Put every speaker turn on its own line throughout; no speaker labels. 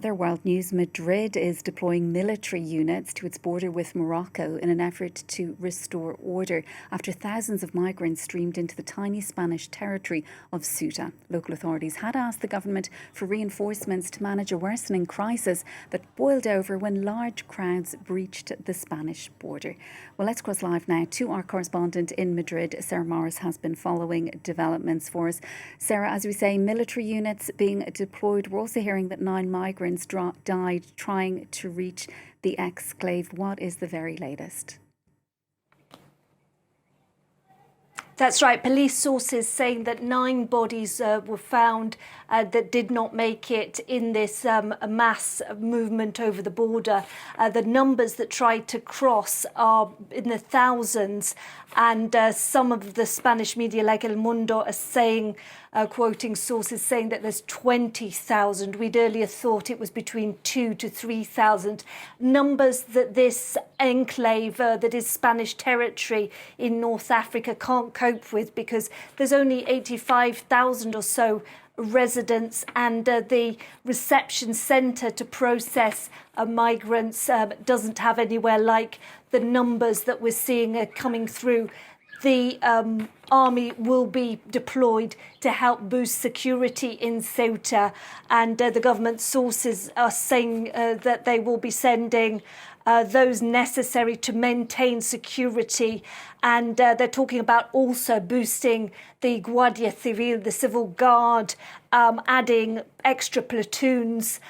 Their world news: Madrid is deploying military units to its border with Morocco in an effort to restore order after thousands of migrants streamed into the tiny Spanish territory of Ceuta. Local authorities had asked the government for reinforcements to manage a worsening crisis that boiled over when large crowds breached the Spanish border. Well, let's cross live now to our correspondent in Madrid. Sarah Morris has been following developments for us. Sarah, as we say, military units being deployed. We're also hearing that 9 migrants died trying to reach the exclave. What is the very latest?
That's right. Police sources saying that 9 bodies were found that did not make it in this mass movement over the border. The numbers that tried to cross are in the thousands, and some of the Spanish media, like El Mundo, are saying, quoting sources saying that there's 20,000. We'd earlier thought it was between 2,000 to 3,000. Numbers that this enclave, that is Spanish territory in North Africa, can't cope with, because there's only 85,000 or so residents, and the reception centre to process migrants doesn't have anywhere like the numbers that we're seeing coming through. The army will be deployed to help boost security in Ceuta, and the government sources are saying that they will be sending those necessary to maintain security, and they're talking about also boosting the Guardia Civil, the civil guard, adding extra platoons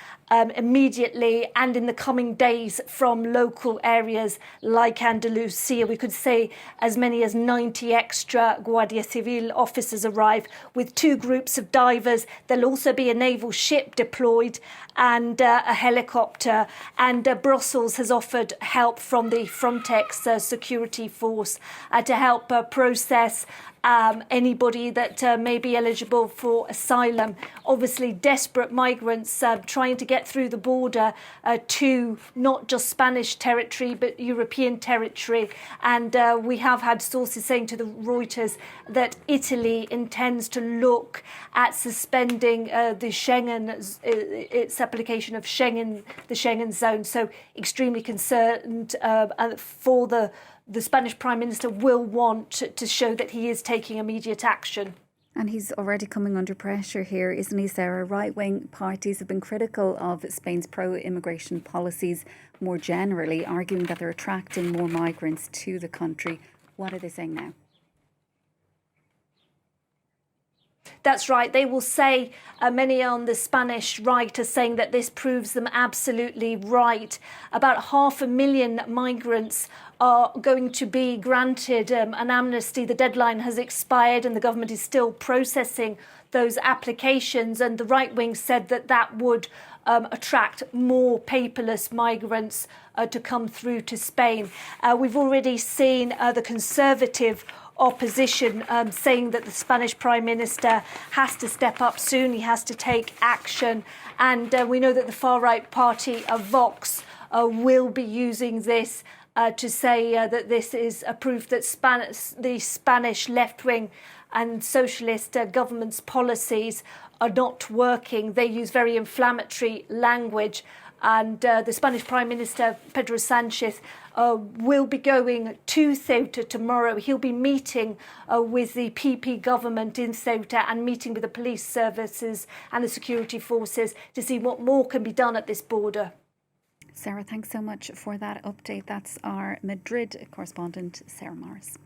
immediately and in the coming days from local areas like Andalusia. We could say as many as 90 extra Guardia Civil officers arrive with 2 groups of divers. There'll also be a naval ship deployed and a helicopter. And Brussels has offered help from the Frontex security force to help process anybody that may be eligible for asylum. Obviously, desperate migrants trying to get through the border to not just Spanish territory, but European territory. And we have had sources saying to the Reuters that Italy intends to look at suspending the Schengen, its application of Schengen, the Schengen zone. So extremely concerned for the Spanish Prime Minister will want to show that he is taking immediate action.
And he's already coming under pressure here, isn't he, Sarah? Right-wing parties have been critical of Spain's pro-immigration policies more generally, arguing that they're attracting more migrants to the country. What are they saying now?
That's right. They will say, many on the Spanish right are saying that this proves them absolutely right. About 500,000 migrants are going to be granted an amnesty. The deadline has expired and the government is still processing those applications. And the right wing said that that would attract more paperless migrants to come through to Spain. We've already seen the Conservative opposition saying that the Spanish Prime Minister has to step up soon. He has to take action. And we know that the far-right party of Vox will be using this to say that this is a proof that the Spanish left-wing and socialist government's policies are not working. They use very inflammatory language. And the Spanish Prime Minister, Pedro Sánchez, will be going to Ceuta tomorrow. He'll be meeting with the PP government in Ceuta and meeting with the police services and the security forces to see what more can be done at this border.
Sarah, thanks so much for that update. That's our Madrid correspondent, Sarah Morris.